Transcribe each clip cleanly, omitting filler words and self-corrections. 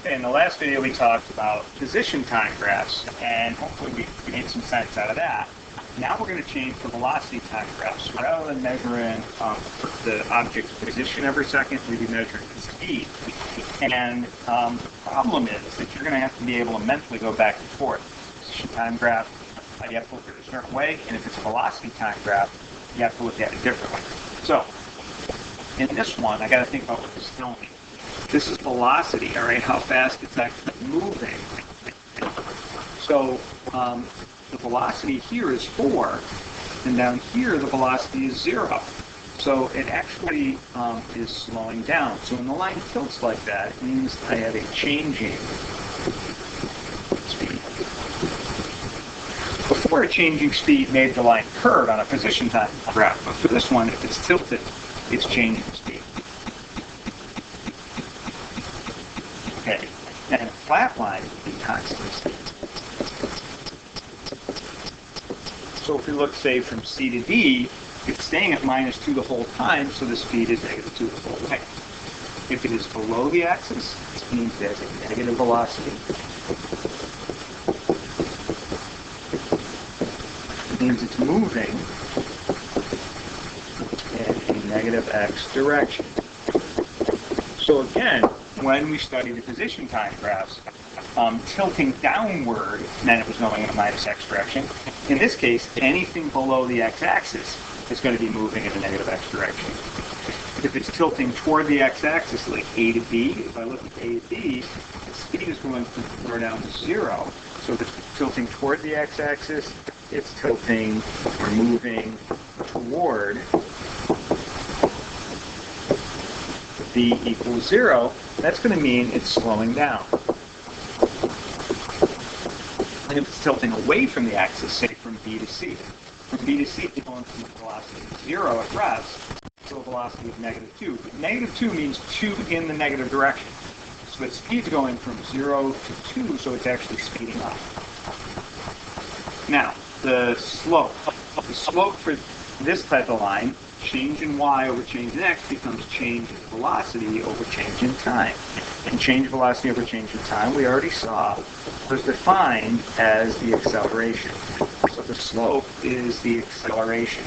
In the last video we talked about position time graphs, and hopefully we made some sense out of that. Now we're going to change to velocity time graphs. Rather than measuring the object's position every second, we'll be measuring the speed. And the problem is that you're going to have to be able to mentally go back and forth. Position time graph, you have to look at it a certain way, and if it's a velocity time graph, you have to look at it differently. So, in this one, I got to think about what this is telling me. This is velocity, all right, how fast it's actually moving. So the velocity here is 4, and down here the velocity is 0. So it actually is slowing down. So when the line tilts like that, it means I have a changing speed. Before a changing speed made the line curve on a position time graph, but for this one, if it's tilted, it's changing speed. Okay, and a flat line would be constant speed. So if we look, say, from C to D, it's staying at -2 the whole time, so the speed is -2 the whole way. If it is below the axis, it means there's a negative velocity. It means it's moving in a negative x direction. So again, when we study the position time graphs, tilting downward meant it was going in a -x direction. In this case, anything below the x-axis is going to be moving in a negative x direction. If it's tilting toward the x-axis, like A to B, if I look at A to B, the speed is going from 4 down to 0. So if it's tilting toward the x-axis, it's tilting or moving toward B equals 0. That's going to mean it's slowing down. And if it's tilting away from the axis, say from B to C, from B to C, it's going from a velocity of 0 at rest to a velocity of -2. But -2 means 2 in the negative direction. So its speed's going from 0 to 2, so it's actually speeding up. Now, the slope. The slope for this type of line, change in y over change in x, becomes change in velocity over change in time. And change velocity over change in time, we already saw, was defined as the acceleration. So the slope is the acceleration.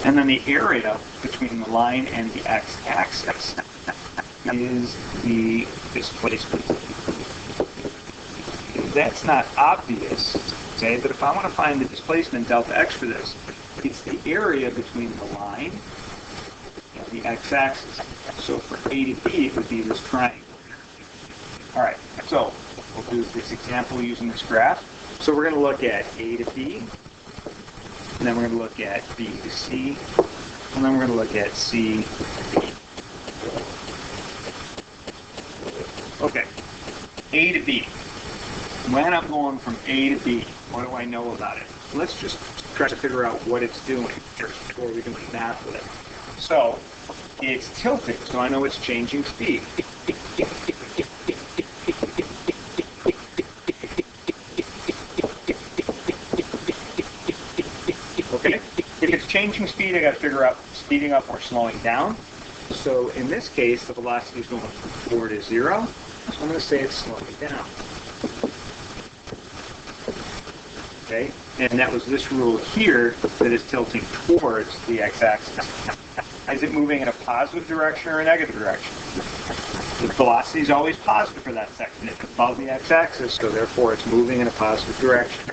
And then the area between the line and the x-axis is the displacement. That's not obvious, okay, but if I want to find the displacement delta x for this, it's the area between the line and the x-axis. So for A to B, it would be this triangle. All right, so we'll do this example using this graph. So we're going to look at A to B, and then we're going to look at B to C, and then we're going to look at C to B. Okay, A to B. When I'm going from A to B, what do I know about it? Let's just try to figure out what it's doing first before we can do math with it. So it's tilting, so I know it's changing speed. Okay, if it's changing speed, I got to figure out speeding up or slowing down. So in this case, the velocity is going from 4 to 0. So I'm going to say it's slowing down. Okay, and that was this rule here that is tilting towards the x-axis. Is it moving in a positive direction or a negative direction? The velocity is always positive for that section. It's above the x-axis, so therefore it's moving in a positive direction.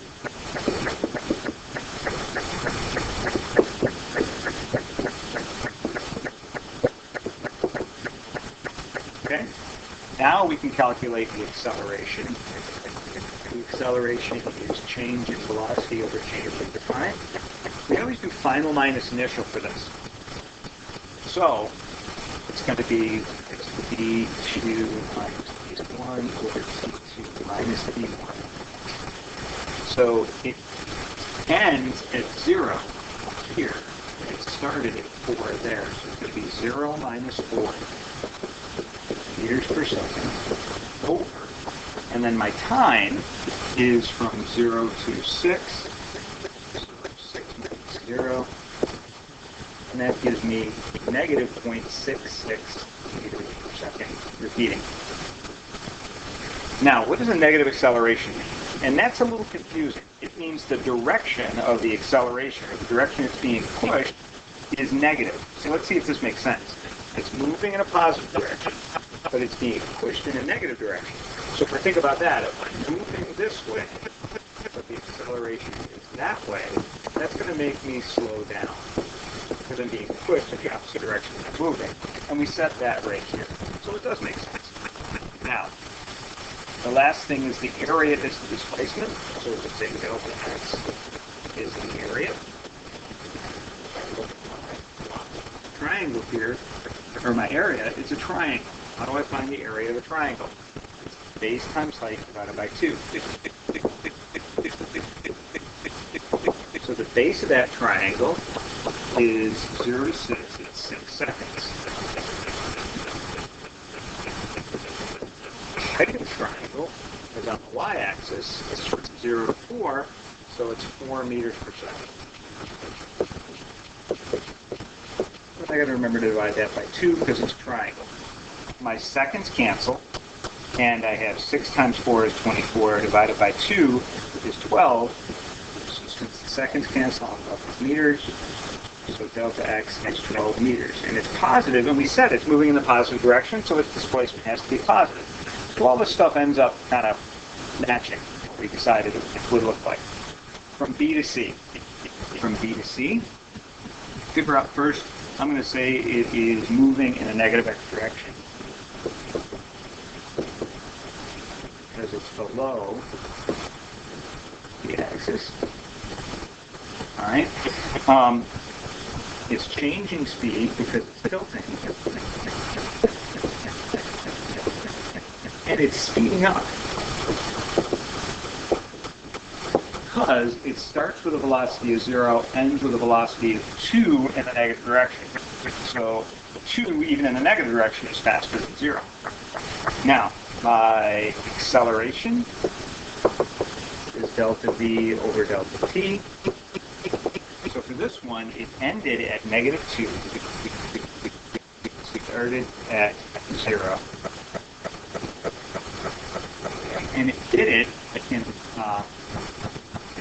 Okay, now we can calculate the acceleration. The acceleration is change in velocity over change in time. We always do final minus initial for this. So it's going to be d2 minus d1 over d2 minus d1. So it ends at 0 here. It started at 4 there. So it's going to be 0 minus 4 meters per second over. And then my time is from 0 to 6. So 6 minus 0. And that gives me negative 0.66 meters per second repeating. Now, what does a negative acceleration mean? And that's a little confusing. It means the direction of the acceleration, or the direction it's being pushed, is negative. So let's see if this makes sense. It's moving in a positive direction, but it's being pushed in a negative direction. So if we think about that, if I'm moving this way, but the acceleration is that way, that's going to make me slow down, because I'm being pushed in the opposite direction I'm moving. And we set that right here. So it does make sense. Now, the last thing is the area is the displacement. So we'll say delta x is the area. Triangle here, or my area, is a triangle. How do I find the area of a triangle? It's base times height divided by 2. So the base of that triangle is 0 to 6. It's 6 seconds. The height of the triangle is on the y-axis. It's 0 to 4, so it's 4 meters per second. I got to remember to divide that by 2 because it's a triangle. My seconds cancel, and I have 6 times 4 is 24, divided by 2 is 12. So since the seconds cancel, I'll go meters. So delta x is 12 meters. And it's positive, and we said it's moving in the positive direction, so its displacement has to be positive. So all this stuff ends up kind of matching what we decided it would look like. From B to C. From B to C, figure out first, I'm going to say it is moving in a negative x direction because it's below the axis. All right. It's changing speed because it's tilting. And it's speeding up because it starts with a velocity of 0, ends with a velocity of 2 in the negative direction. So 2, even in the negative direction, is faster than 0. Now, my acceleration is delta v over delta t. So for this one, it ended at negative 2. It started at 0. And it did it in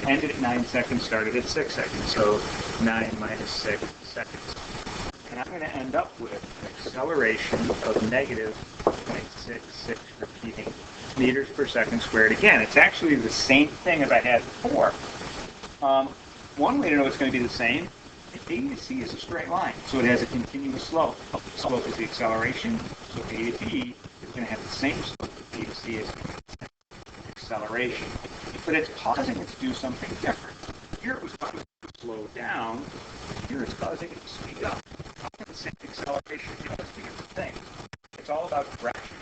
ended at 9 seconds, started at 6 seconds. So 9 minus 6 seconds. And I'm going to end up with an acceleration of negative 0.66 repeating meters per second squared. Again, it's actually the same thing as I had before. One way to know it's going to be the same, A to C is a straight line, so it has a continuous slope. The slope is the acceleration, so A to B is going to have the same slope as B to C is acceleration. But it's causing it to do something different. Here it was causing it to slow down. Here it's causing it to speed up. The same acceleration does two different things. It's all about direction.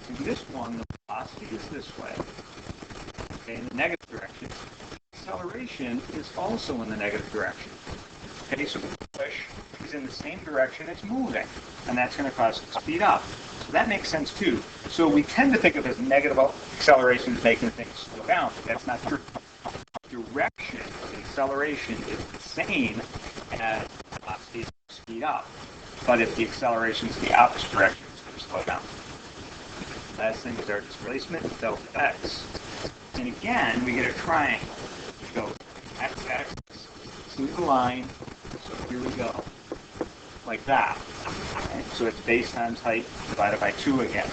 In this one, the velocity is this way. Okay, in the negative direction. Acceleration is also in the negative direction. Okay, so the push is in the same direction it's moving, and that's going to cause it to speed up. So that makes sense too. So we tend to think of it as negative acceleration as making things slow down, but that's not true. The direction of the acceleration is the same as the velocity to speed up, but if the acceleration is the opposite direction, it's going to slow down. Last thing is our displacement, delta x. And again, we get a triangle. We go x-axis, single line, so here we go, like that. Okay? So it's base times height divided by 2 again.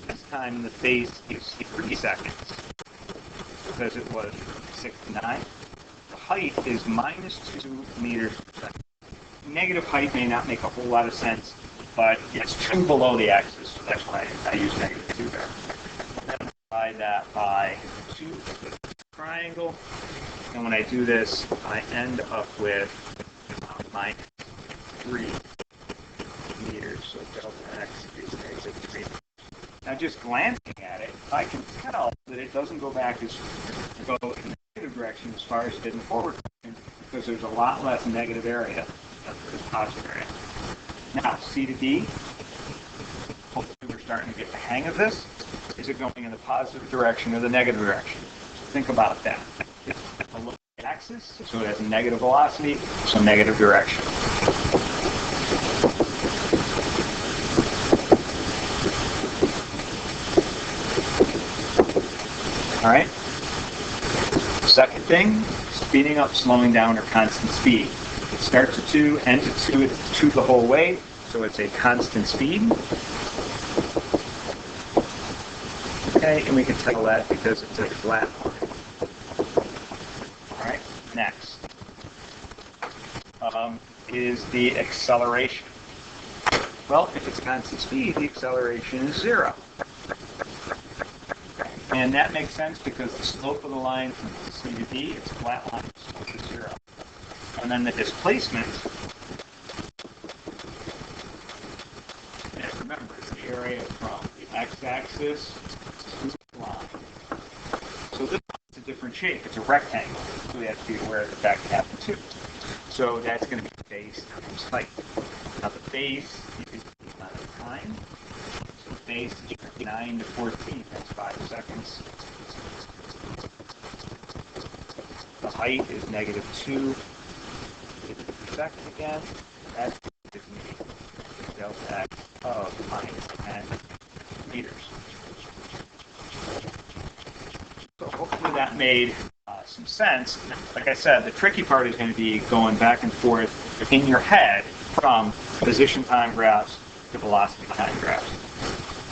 This time the base is 3 seconds, because it was 6 to 9. The height is minus 2 meters per second. Negative height may not make a whole lot of sense, but it's 2 below the axis, so that's why I use negative 2 there. Then divide that by 2 for the triangle, and when I do this, I end up with minus 3 meters, so delta x is negative 3. Now just glancing at it, I can tell that it doesn't go back as go in the negative direction as far as it did in the forward direction, because there's a lot less negative area than this positive area. Now, C to D, hopefully we're starting to get the hang of this. Is it going in the positive direction or the negative direction? So think about that. Below the axis, so it has a negative velocity, so negative direction. All right. Second thing, speeding up, slowing down, or constant speed. It starts at 2, ends at 2, it's 2 the whole way, so it's a constant speed. Okay, and we can tell that because it's a flat line. All right, next is the acceleration. Well, if it's constant speed, the acceleration is 0. And that makes sense because the slope of the line from C to D, it's a flat line, the slope is 0. And then the displacement, and remember, it's the area from the x-axis to the line. So this is a different shape. It's a rectangle. So we have to be aware that that can happen too. So that's going to be base times height. Now the base, you can see the amount of time. So base is 9 to 14. That's 5 seconds. The height is -2 per second again. That gives me delta x of -10 meters. So hopefully that made some sense. Like I said, the tricky part is going to be going back and forth in your head from position time graphs to velocity time graphs.